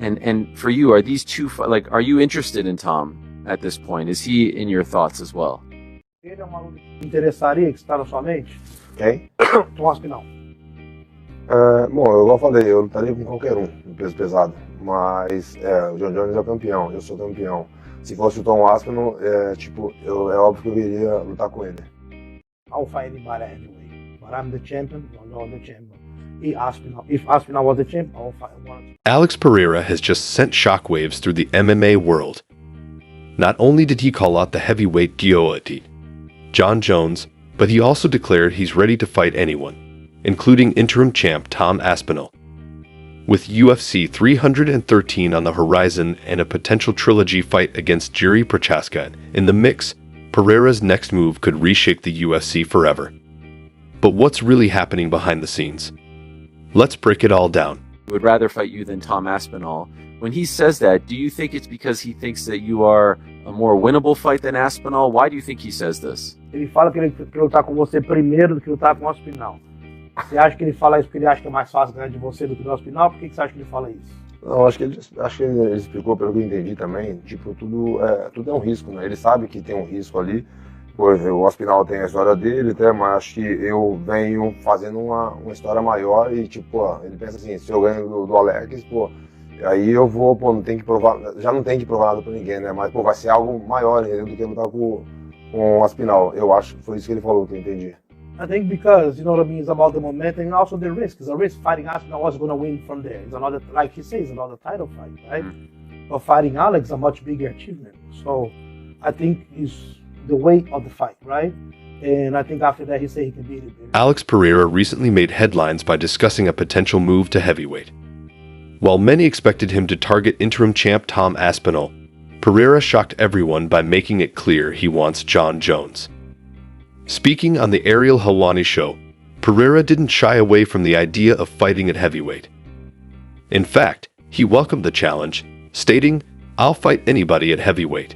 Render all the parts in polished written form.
And for you, are these two, like, are you interested in Tom at this point? Is he in your thoughts as well? Ele é uma luta que interessaria, que está na sua mente? Quem? Tom Aspinall. Bom, igual eu falei, eu lutaria com qualquer um no peso pesado, mas o John Jones é o campeão, eu sou campeão. Se fosse o Tom Aspinall, é óbvio que eu iria lutar com ele. I'll fight anybody heavyweight, but I'm the champion, I'm the champion. If Aspinall was the champ, I'll fight one. Alex Pereira has just sent shockwaves through the MMA world. Not only did he call out the heavyweight guillotine, John Jones, but he also declared he's ready to fight anyone, including interim champ Tom Aspinall. With UFC 313 on the horizon and a potential trilogy fight against Jiri Prochazka in the mix, Pereira's next move could reshape the UFC forever. But what's really happening behind the scenes? Let's break it all down. Would rather fight you than Tom Aspinall. When he says that, do you think it's because he thinks that you are a more winnable fight than Aspinall? Why do you think he says this? Ele fala que ele quer lutar com você primeiro do que lutar com o Aspinall. Você acha que ele fala isso porque ele acha que é mais fácil ganhar de você do que do Aspinall? Por que você acha que ele fala isso? Não, acho que ele explicou, pelo que eu entendi também, tudo é um risco, né? Ele sabe que tem um risco ali. O Aspinall tem a história dele, mas acho que eu venho fazendo uma história maior e, ele pensa assim, se eu ganho do Alex, aí eu vou, não tem que provar, já não tem que provar nada pra ninguém, né? Mas, vai ser algo maior, entendeu? Do que lutar com o Aspinall. Eu acho que foi isso que ele falou, que eu entendi. I think because, you know what I mean, it's about the momentum and also the risk. It's a risk fighting Aspinall was going to win from there. It's another, like he says, another title fight, right? But fighting Alex is a much bigger achievement. So I think it's the weight of the fight, right? And I think after that, he said he can beat it. Alex Pereira recently made headlines by discussing a potential move to heavyweight. While many expected him to target interim champ Tom Aspinall, Pereira shocked everyone by making it clear he wants John Jones. Speaking on the Ariel Helwani show, Pereira didn't shy away from the idea of fighting at heavyweight. In fact, he welcomed the challenge, stating, "I'll fight anybody at heavyweight.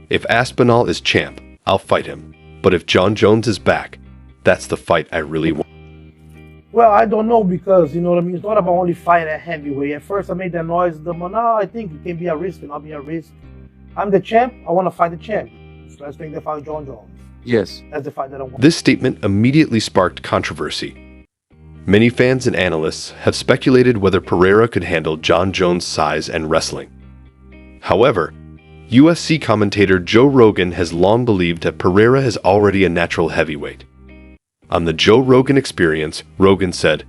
If Aspinall is champ, I'll fight him. But if John Jones is back, that's the fight I really want." Well, I don't know because, you know what I mean, it's not about only fight at heavyweight. At first I made that noise, I think it can be a risk and I'll be a risk. I'm the champ, I want to fight the champ. So let's make the fight John Jones. Yes. That's the fight that I want. This statement immediately sparked controversy. Many fans and analysts have speculated whether Pereira could handle John Jones' size and wrestling. However, UFC commentator Joe Rogan has long believed that Pereira is already a natural heavyweight. On the Joe Rogan Experience, Rogan said,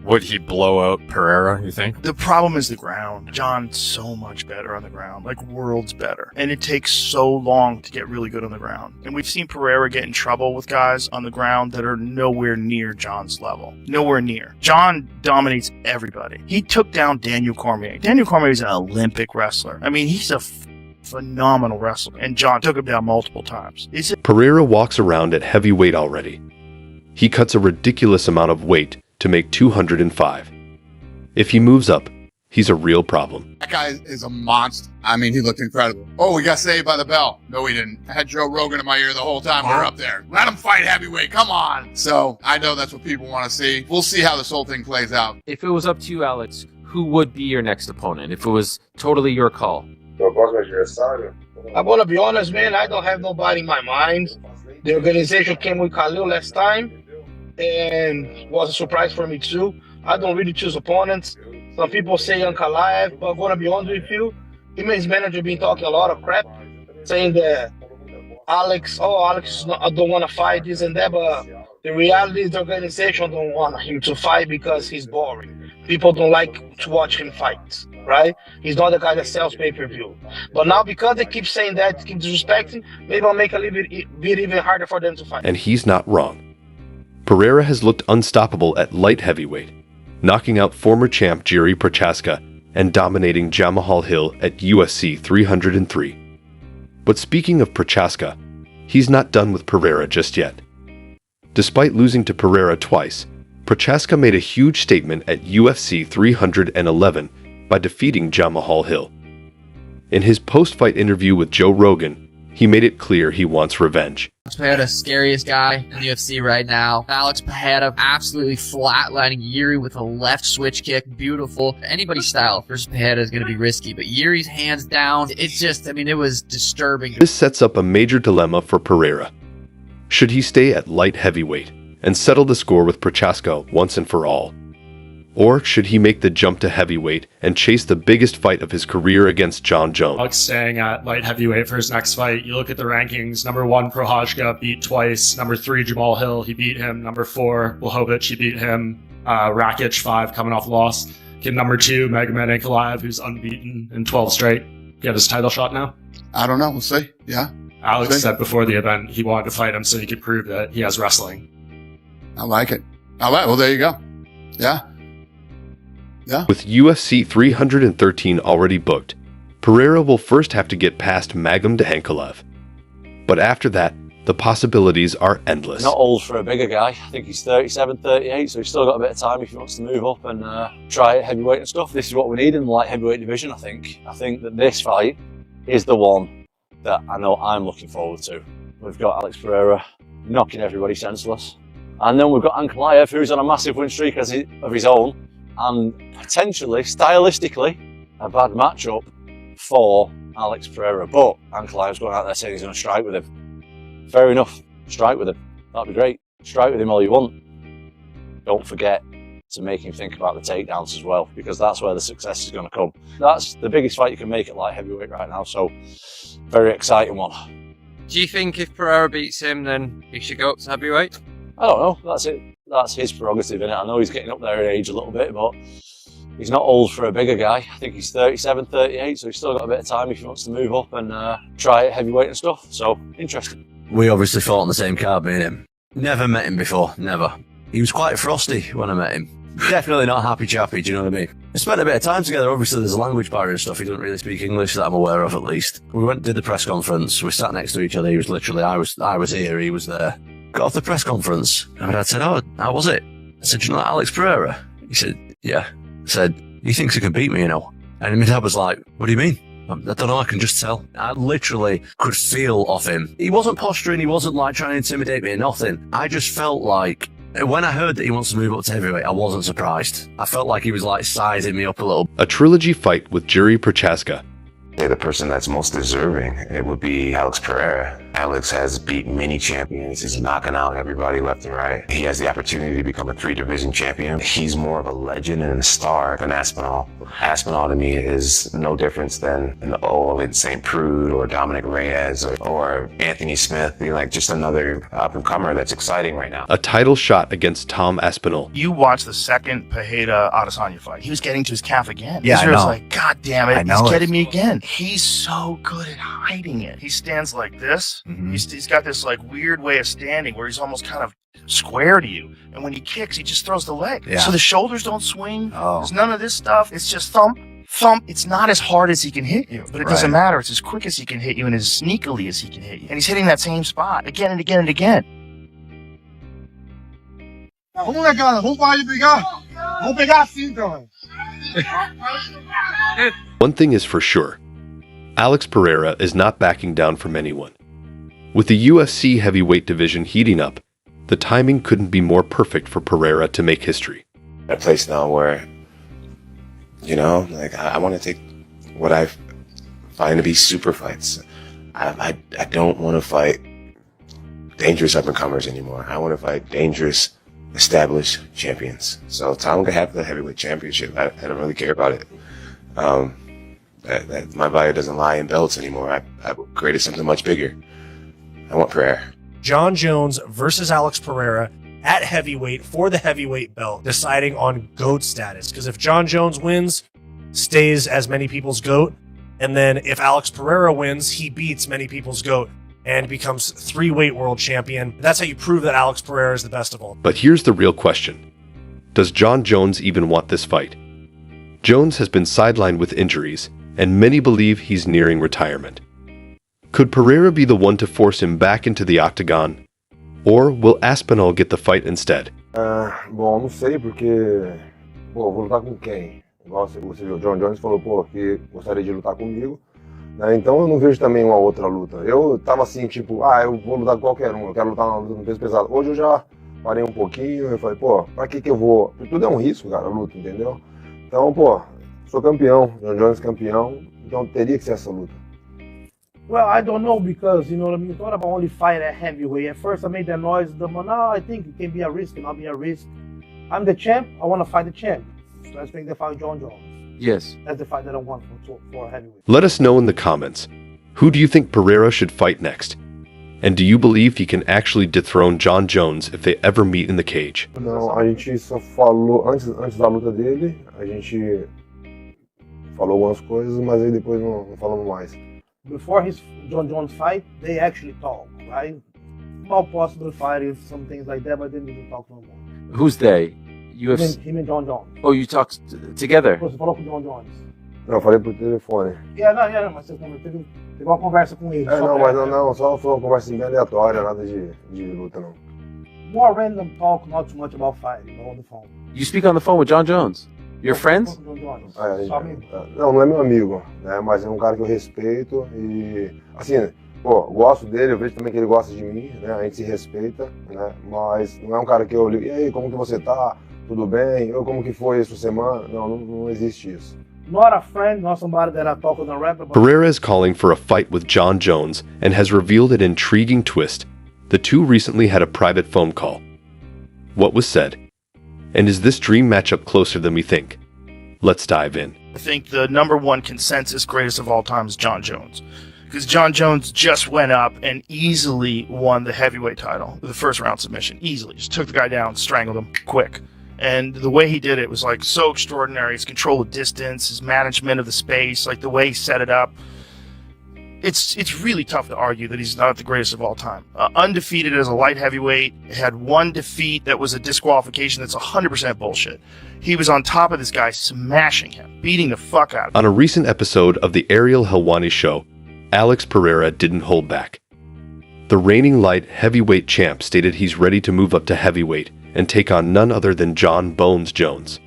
"Would he blow out Pereira, you think?" The problem is the ground. John's so much better on the ground, like worlds better. And it takes so long to get really good on the ground. And we've seen Pereira get in trouble with guys on the ground that are nowhere near John's level. Nowhere near. John dominates everybody. He took down Daniel Cormier. Daniel Cormier is an Olympic wrestler. I mean, he's a phenomenal wrestler. And John took him down multiple times. Pereira walks around at heavyweight already. He cuts a ridiculous amount of weight to make 205. If he moves up, he's a real problem. That guy is a monster. I mean, he looked incredible. Oh, we got saved by the bell. No, we didn't. I had Joe Rogan in my ear the whole time we were up there. Let him fight heavyweight. Come on. So I know that's what people want to see. We'll see how this whole thing plays out. If it was up to you, Alex, who would be your next opponent? If it was totally your call. I'm gonna be honest, man, I don't have nobody in my mind. The organization came with Khalil last time and was a surprise for me too. I don't really choose opponents. Some people say Ankalaev, but I'm gonna be honest with you, him and his manager been talking a lot of crap, saying that Alex don't want to fight this and that, but the reality is the organization don't want him to fight because he's boring. People don't like to watch him fight, right? He's not the guy that sells pay-per-view. But now because they keep saying that, keep disrespecting, maybe I'll make it even harder for them to fight. And he's not wrong. Pereira has looked unstoppable at light heavyweight, knocking out former champ Jiri Prochazka and dominating Jamahal Hill at UFC 303. But speaking of Prochazka, he's not done with Pereira just yet. Despite losing to Pereira twice, Prochazka made a huge statement at UFC 311 by defeating Jamahal Hill. In his post-fight interview with Joe Rogan, he made it clear he wants revenge. Pereira, scariest guy in the UFC right now. Alex Pereira absolutely flatlining Yuri with a left switch kick. Beautiful. Anybody's style versus Pereira is going to be risky, but Yuri's hands down. It's just, I mean, it was disturbing. This sets up a major dilemma for Pereira. Should he stay at light heavyweight and settle the score with Prochaska once and for all? Or should he make the jump to heavyweight and chase the biggest fight of his career against Jon Jones? Alex staying at light heavyweight for his next fight. You look at the rankings. Number 1, Prochaska beat twice. Number 3, Jamal Hill, he beat him. Number 4, Blachowicz, he beat him. Rakic, 5, coming off loss. Kid number 2, Magomed Ankalaev, who's unbeaten in 12 straight. Get his title shot now? I don't know. We'll see. Yeah. Alex said before the event he wanted to fight him so he could prove that he has wrestling. I like it. All right. Well, there you go. Yeah. Yeah. With UFC 313 already booked, Pereira will first have to get past Magomed Ankalaev. But after that, the possibilities are endless. Not old for a bigger guy. I think he's 37, 38, so he's still got a bit of time if he wants to move up and try heavyweight and stuff. This is what we need in the light heavyweight division, I think. I think that this fight is the one that I know I'm looking forward to. We've got Alex Pereira knocking everybody senseless. And then we've got Ankalaev, who's on a massive win streak of his own, and potentially, stylistically, a bad matchup for Alex Pereira. But Ankalaev's going out there saying he's going to strike with him. Fair enough, strike with him. That'd be great. Strike with him all you want. Don't forget to make him think about the takedowns as well, because that's where the success is going to come. That's the biggest fight you can make at light heavyweight right now, so very exciting one. Do you think if Pereira beats him, then he should go up to heavyweight? I don't know, that's it. That's his prerogative, innit? I know he's getting up there in age a little bit, but he's not old for a bigger guy. I think he's 37, 38, so he's still got a bit of time if he wants to move up and try heavyweight and stuff. So, interesting. We obviously fought on the same card, me and him. Never met him before, never. He was quite frosty when I met him. Definitely not happy chappy, do you know what I mean? We spent a bit of time together. Obviously there's a language barrier and stuff. He doesn't really speak English that I'm aware of, at least. We went and did the press conference. We sat next to each other. He was literally, I was here, he was there. Got off the press conference, and my dad said, "Oh, how was it?" I said, "You know Alex Pereira?" He said, "Yeah." I said, "He thinks he can beat me, you know." And my dad was like, "What do you mean?" I don't know, I can just tell. I literally could feel off him. He wasn't posturing, he wasn't like trying to intimidate me or nothing. I just felt like, when I heard that he wants to move up to heavyweight, I wasn't surprised. I felt like he was like sizing me up a little. A trilogy fight with Jiri Prochaska. The person that's most deserving, it would be Alex Pereira. Alex has beat many champions. He's knocking out everybody left and right. He has the opportunity to become a 3-division champion. He's more of a legend and a star than Aspinall. Aspinall to me is no difference than an old St. Prude or Dominic Reyes or Anthony Smith. You're like just another up-and-comer that's exciting right now. A title shot against Tom Aspinall. You watch the second Pereira Adesanya fight. He was getting to his calf again. Yeah, I know. was like, God damn it, he's getting me again. He's so good at hiding it. He stands like this. Mm-hmm. He's got this like weird way of standing where he's almost kind of square to you. And when he kicks, he just throws the leg. Yeah. So the shoulders don't swing. Oh. There's none of this stuff. It's just thump, thump. It's not as hard as he can hit you, but it doesn't matter. It's as quick as he can hit you and as sneakily as he can hit you. And he's hitting that same spot again and again and again. One thing is for sure, Alex Pereira is not backing down from anyone. With the UFC heavyweight division heating up, the timing couldn't be more perfect for Pereira to make history. A place now where, you know, like I want to take what I find to be super fights. I don't want to fight dangerous up-and-comers anymore. I want to fight dangerous, established champions. So Tom can have the heavyweight championship. I don't really care about it. My value doesn't lie in belts anymore. I've created something much bigger. I want Pereira. Jon Jones versus Alex Pereira at heavyweight for the heavyweight belt, deciding on GOAT status. Because if Jon Jones wins, stays as many people's GOAT. And then if Alex Pereira wins, he beats many people's GOAT and becomes 3-weight world champion. That's how you prove that Alex Pereira is the best of all. But here's the real question. Does Jon Jones even want this fight? Jones has been sidelined with injuries, and many believe he's nearing retirement. Could Pereira be the one to force him back into the octagon? Or will Aspinall get the fight instead? Bom, não sei porque... Pô, vou lutar com quem? Igual você viu, o Jon Jones falou, pô, que gostaria de lutar comigo. né? Então eu não vejo também uma outra luta. Eu tava assim, tipo, eu vou lutar com qualquer um, eu quero lutar na luta no peso pesado. Hoje eu já parei um pouquinho, eu falei, pô, pra que eu vou? Tudo é um risco, cara, a luta, entendeu? Então, pô, sou campeão, John Jones campeão, então teria que ser essa luta. Well, I don't know because, you know what I mean, it's not about only fight at heavyweight. At first I made that noise, I think it can be a risk, and I'll be a risk. I'm the champ, I want to fight the champ. So let's make the fight with John Jones. Yes. That's the fight that I want for heavyweight. Let us know in the comments, who do you think Pereira should fight next? And do you believe he can actually dethrone John Jones if they ever meet in the cage? Não, a gente só falou, antes da luta dele, a gente falou algumas coisas, mas aí depois não falamos mais. Before his John Jones fight, they actually talk, right? About possible fighting, some things like that, but they didn't talk no more. Who's they? UFC. Him and John Jones. Oh, you talked together? Você falou com o John Jones. Não, eu falei por telefone. Não, mas você teve uma conversa com ele. Só foi uma conversa bem aleatória, nada de luta, não. More random talk, not too much about fighting, on the phone. You speak on the phone with John Jones? You're friends? Não é meu amigo, né? Mas é um cara que eu respeito e, assim, pô, gosto dele, eu vejo também que ele gosta de mim, né? A gente se respeita, né? Mas não é um cara que eu ligo, e aí, como que você tá? Tudo bem? Como que foi essa semana? Não existe isso. Not a friend, not somebody that I talk on the rap about. Pereira is calling for a fight with John Jones and has revealed an intriguing twist. The two recently had a private phone call. What was said? And is this dream matchup closer than we think? Let's dive in. I think the number one consensus greatest of all time is John Jones. Because John Jones just went up and easily won the heavyweight title, the first round submission. Easily. Just took the guy down, strangled him, quick. And the way he did it was like so extraordinary. His control of distance, his management of the space, like the way he set it up. It's really tough to argue that he's not the greatest of all time. Undefeated as a light heavyweight, had one defeat that was a disqualification that's 100% bullshit. He was on top of this guy, smashing him, beating the fuck out of him. On a recent episode of the Ariel Helwani show, Alex Pereira didn't hold back. The reigning light heavyweight champ stated he's ready to move up to heavyweight and take on none other than John Bones Jones.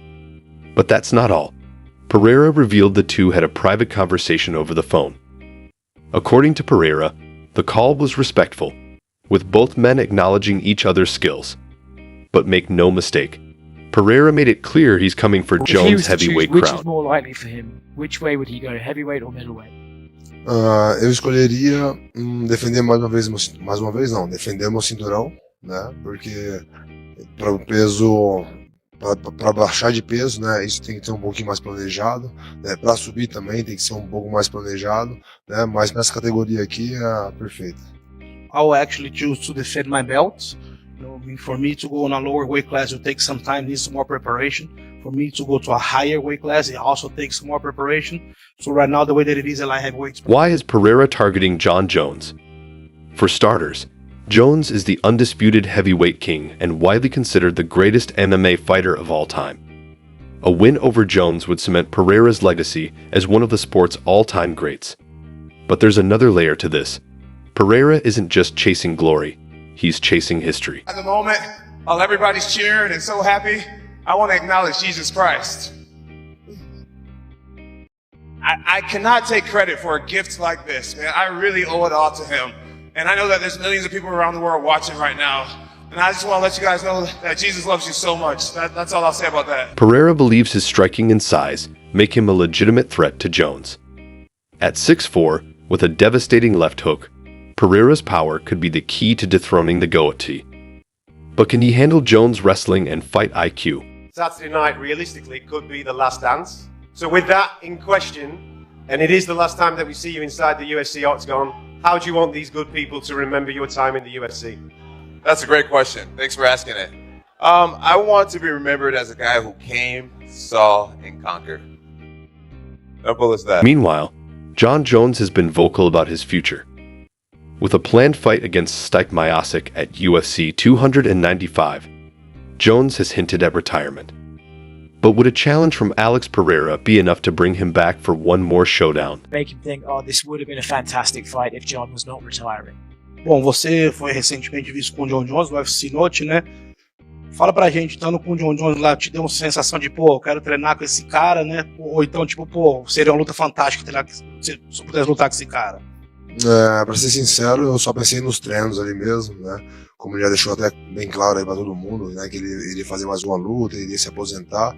But that's not all. Pereira revealed the two had a private conversation over the phone. According to Pereira, the call was respectful, with both men acknowledging each other's skills. But make no mistake, Pereira made it clear he's coming for Jones' heavyweight crown. Which is more likely for him? Which way would he go, heavyweight or middleweight? Eu escolheria defender defender meu cinturão, né? Porque para o peso, para baixar de peso, né? Isso tem que ser um pouquinho mais planejado, né? Para subir também tem que ser um pouco mais planejado, né? Mas nessa categoria aqui é perfeita. I will actually choose to defend my belt. You know, I mean, for me to go on a lower weight class, it will take some time, needs some more preparation. For me to go to a higher weight class, it also takes more preparation. So right now, the way that it is at light heavyweight. Why is Pereira targeting John Jones? For starters, Jones is the undisputed heavyweight king and widely considered the greatest MMA fighter of all time. A win over Jones would cement Pereira's legacy as one of the sport's all-time greats. But there's another layer to this. Pereira isn't just chasing glory, he's chasing history. At the moment, while everybody's cheering and so happy, I want to acknowledge Jesus Christ. I cannot take credit for a gift like this, man. I really owe it all to him. And I know that there's millions of people around the world watching right now. And I just want to let you guys know that Jesus loves you so much. That's all I'll say about that. Pereira believes his striking and size make him a legitimate threat to Jones. At 6'4", with a devastating left hook, Pereira's power could be the key to dethroning the goatee. But can he handle Jones' wrestling and fight IQ? Saturday night, realistically, could be the last dance. So with that in question, and it is the last time that we see you inside the UFC octagon, how do you want these good people to remember your time in the UFC? That's a great question. Thanks for asking it. I want to be remembered as a guy who came, saw, and conquered. Simple as that. Meanwhile, John Jones has been vocal about his future. With a planned fight against Stipe Miocic at UFC 295, Jones has hinted at retirement. But would a challenge from Alex Pereira be enough to bring him back for one more showdown? Make him think, oh, this would have been a fantastic fight if John was not retiring. Bom, você foi recentemente visto com o John Jones no UFC Note, né? Fala pra gente, estando com o John Jones lá, te deu uma sensação de, pô, eu quero treinar com esse cara, né? Ou então, tipo, pô, seria uma luta fantástica treinar se eu pudesse lutar com esse cara. Pra ser sincero, eu só pensei nos treinos ali mesmo, né? Como ele já deixou até bem claro aí pra todo mundo, né? Que ele iria fazer mais uma luta, ele iria se aposentar.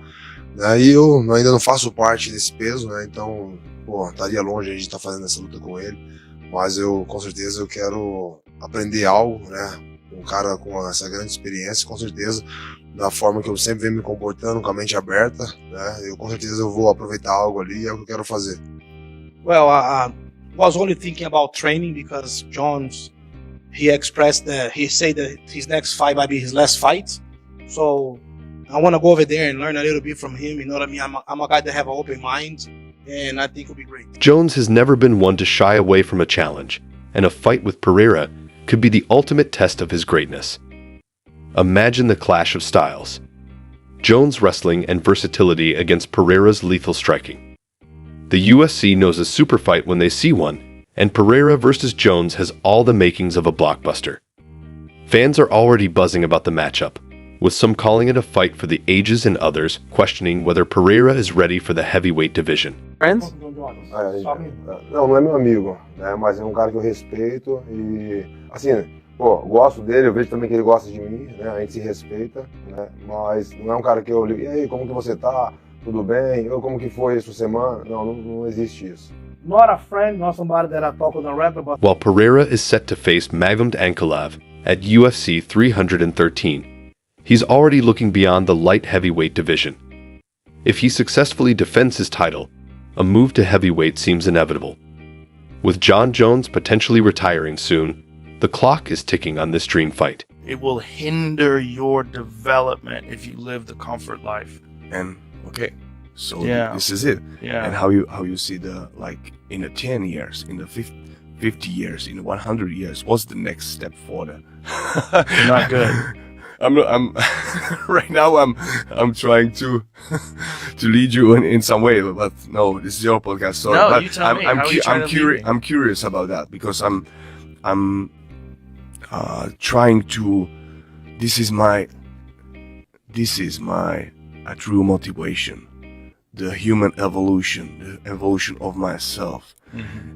Né, e eu ainda não faço parte desse peso, né? Então, pô, estaria longe a gente estar fazendo essa luta com ele. Mas eu, com certeza, eu quero aprender algo, né? Um cara com essa grande experiência, com certeza, da forma que eu sempre venho me comportando, com a mente aberta, né? Eu, com certeza, eu vou aproveitar algo ali e é o que eu quero fazer. Well, I was only thinking about training because Jones, he expressed that he said that his next fight might be his last fight. So I want to go over there and learn a little bit from him. You know what I mean? I'm a guy that have an open mind, and I think it'll be great. Jones has never been one to shy away from a challenge, and a fight with Pereira could be the ultimate test of his greatness. Imagine the clash of styles. Jones' wrestling and versatility against Pereira's lethal striking. The UFC knows a super fight when they see one, and Pereira versus Jones has all the makings of a blockbuster. Fans are already buzzing about the matchup, with some calling it a fight for the ages and others questioning whether Pereira is ready for the heavyweight division. Friends? Não é meu amigo, né? Mas é um cara que eu respeito e, assim, pô, gosto dele, eu vejo também que ele gosta de mim, né? A gente se respeita, né? Mas não é um cara que eu ligo, e aí, como que você tá? Tudo bem? Ou como que foi essa semana? Não existe isso. Not a friend, not somebody that I talk on the rap about. While Pereira is set to face Magomed Ankalaev at UFC 313, he's already looking beyond the light heavyweight division. If he successfully defends his title, a move to heavyweight seems inevitable. With John Jones potentially retiring soon, the clock is ticking on this dream fight. It will hinder your development if you live the comfort life. And okay, so Yeah. this is it. Yeah. And how you see the, like, in the 10 years, in the 50 years, in the 100 years, what's the next step for the Not good. I'm right now I'm trying to lead you in some way, but no, this is your podcast. Sorry, No, but you tell me. How are you trying to lead me? I'm curious about that because I'm trying to. This is my a true motivation, the human evolution, the evolution of myself.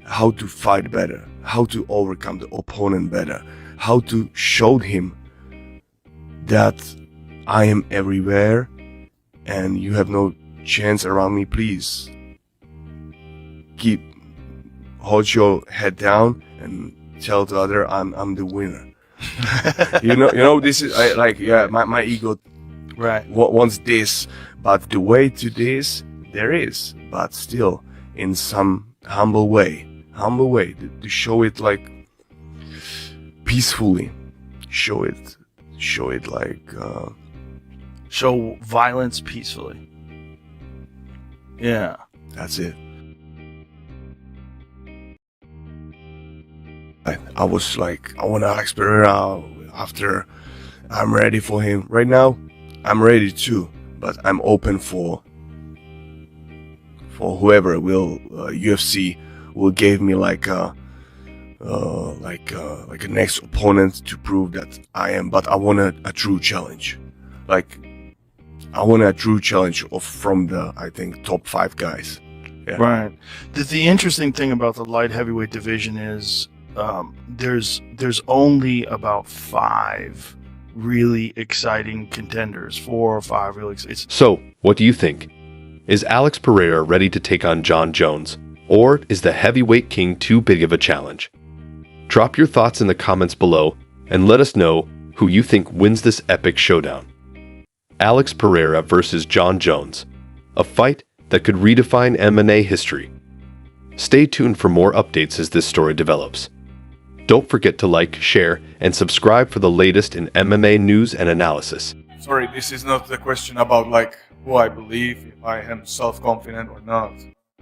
How to fight better, how to overcome the opponent better, how to show him that I am everywhere and you have no chance around me. Please hold your head down and tell the other I'm the winner. you know this is my ego right wants this, but the way to this there is, but still in some humble way to show it like peacefully, show it like show violence peacefully. Yeah, that's it. I was like, I want to ask Pereira after I'm ready for him. Right now, I'm ready too, but I'm open for whoever will UFC will give me like a next opponent to prove that I am. But I want a true challenge, like I want a true challenge from the, I think, top 5 guys. Yeah. Right. The interesting thing about the light heavyweight division is there's only about 5 really exciting contenders, 4 or 5 really exciting. So, what do you think? Is Alex Pereira ready to take on John Jones? Or is the heavyweight king too big of a challenge? Drop your thoughts in the comments below and let us know who you think wins this epic showdown. Alex Pereira versus John Jones, a fight that could redefine MMA history. Stay tuned for more updates as this story develops. Don't forget to like, share, and subscribe for the latest in MMA news and analysis. Sorry, this is not the question about like who I believe, if I am self-confident or not.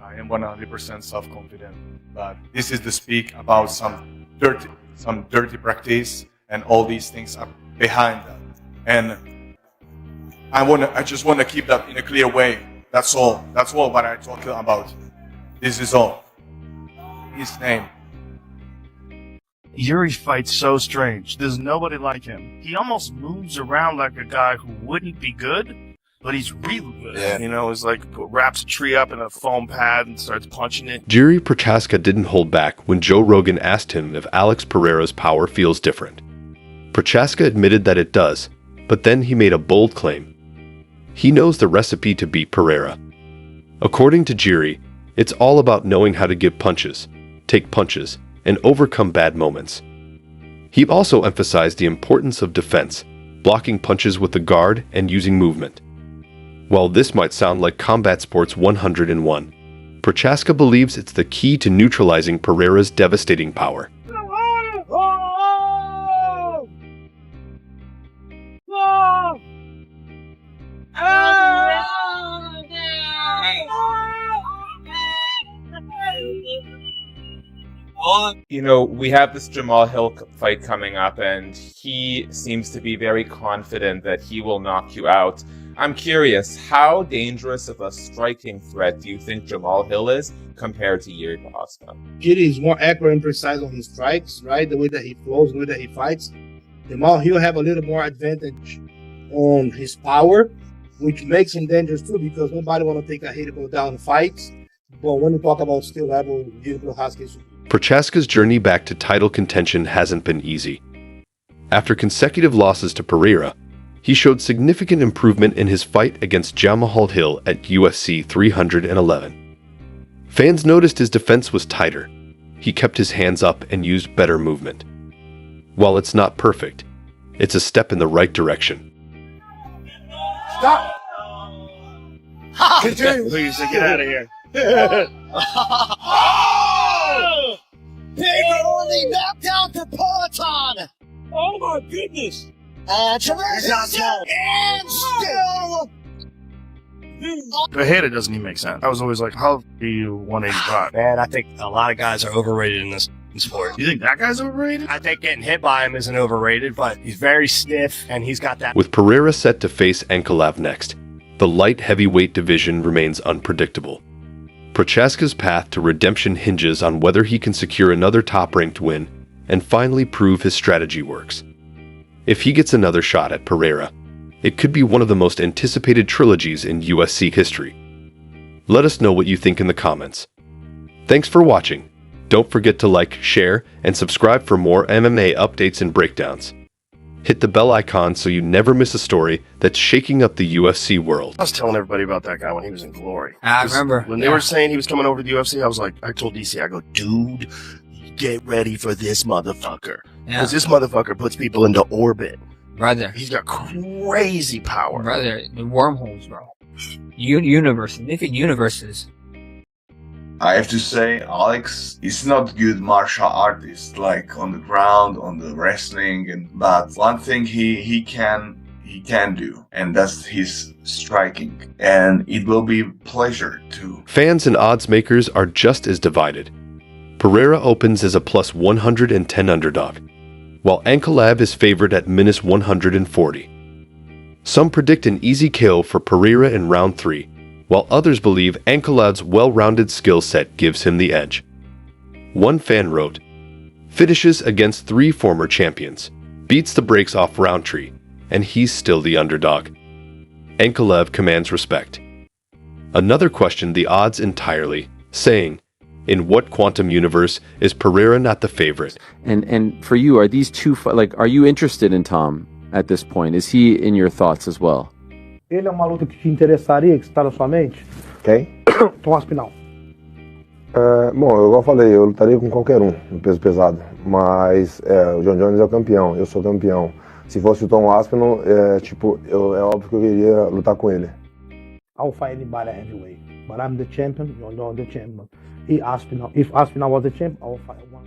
I am 100% self-confident, but this is the speak about some dirty practice, and all these things are behind that. And I just want to keep that in a clear way. That's all. That's all what I'm talking about. This is all. His name. Yuri fights so strange. There's nobody like him. He almost moves around like a guy who wouldn't be good, but he's really good. Yeah. You know, it's like wraps a tree up in a foam pad and starts punching it. Jiri Prochaska didn't hold back when Joe Rogan asked him if Alex Pereira's power feels different. Prochaska admitted that it does, but then he made a bold claim. He knows the recipe to beat Pereira. According to Jiri, it's all about knowing how to give punches, take punches, and overcome bad moments. He also emphasized the importance of defense, blocking punches with the guard and using movement. While this might sound like Combat Sports 101, Prochaska believes it's the key to neutralizing Pereira's devastating power. You know, we have this Jamal Hill fight coming up, and he seems to be very confident that he will knock you out. I'm curious, how dangerous of a striking threat do you think Jamal Hill is compared to Yuri Prochaska? Jiri is more accurate and precise on his strikes, right? The way that he flows, the way that he fights. Jamal Hill have a little more advantage on his power, which makes him dangerous too, because nobody want to take a hit to go down in fights. But when you talk about skill level, Jiri Prochaska is... Prochaska's journey back to title contention hasn't been easy. After consecutive losses to Pereira, he showed significant improvement in his fight against Jamal Hill at UFC 311. Fans noticed his defense was tighter. He kept his hands up and used better movement. While it's not perfect, it's a step in the right direction. Stop! Continue. Please, get out of here. Big early back down to Peloton. Oh my goodness. Traverses and still. Pereira doesn't even make sense. I was always like, how are you 185? Man, I think a lot of guys are overrated in this sport. You think that guy's overrated? I think getting hit by him isn't overrated, but he's very stiff and he's got that. With Pereira set to face Ankalaev next, the light heavyweight division remains unpredictable. Prochaska's path to redemption hinges on whether he can secure another top-ranked win and finally prove his strategy works. If he gets another shot at Pereira, it could be one of the most anticipated trilogies in UFC history. Let us know what you think in the comments. Thanks for watching. Don't forget to like, share, and subscribe for more MMA updates and breakdowns. Hit the bell icon so you never miss a story that's shaking up the UFC world. I was telling everybody about that guy when he was in Glory. I remember. When they were saying he was coming over to the UFC, I was like, I told DC, I go, dude, get ready for this motherfucker. Because this motherfucker puts people into orbit. Brother. He's got crazy power. Brother, the wormholes, bro. Universe, different universes. I have to say, Alex is not good martial artist, like on the ground, on the wrestling, but one thing he can do, and that's his striking. And it will be a pleasure to. Fans and odds makers are just as divided. Pereira opens as a plus 110 underdog, while Ankalaev is favored at minus 140. Some predict an easy KO for Pereira in round 3, while others believe Ankalaev's well-rounded skill set gives him the edge. One fan wrote, "Finishes against 3 former champions, beats the brakes off Roundtree, and he's still the underdog. Ankalaev commands respect." Another questioned the odds entirely, saying, "In what quantum universe is Pereira not the favorite?" And for you, are these two, are you interested in Tom at this point? Is he in your thoughts as well? Ele é uma luta que te interessaria, que está na sua mente? Quem? Tom Aspinall. Bom, igual eu falei, eu lutaria com qualquer um no peso pesado, mas o John Jones é o campeão, eu sou campeão. Se fosse o Tom Aspinall, é óbvio que eu iria lutar com ele. I'll fight anybody at heavyweight, but I'm the champion, you're not the champion. If Aspinall was the champion, I'll fight one.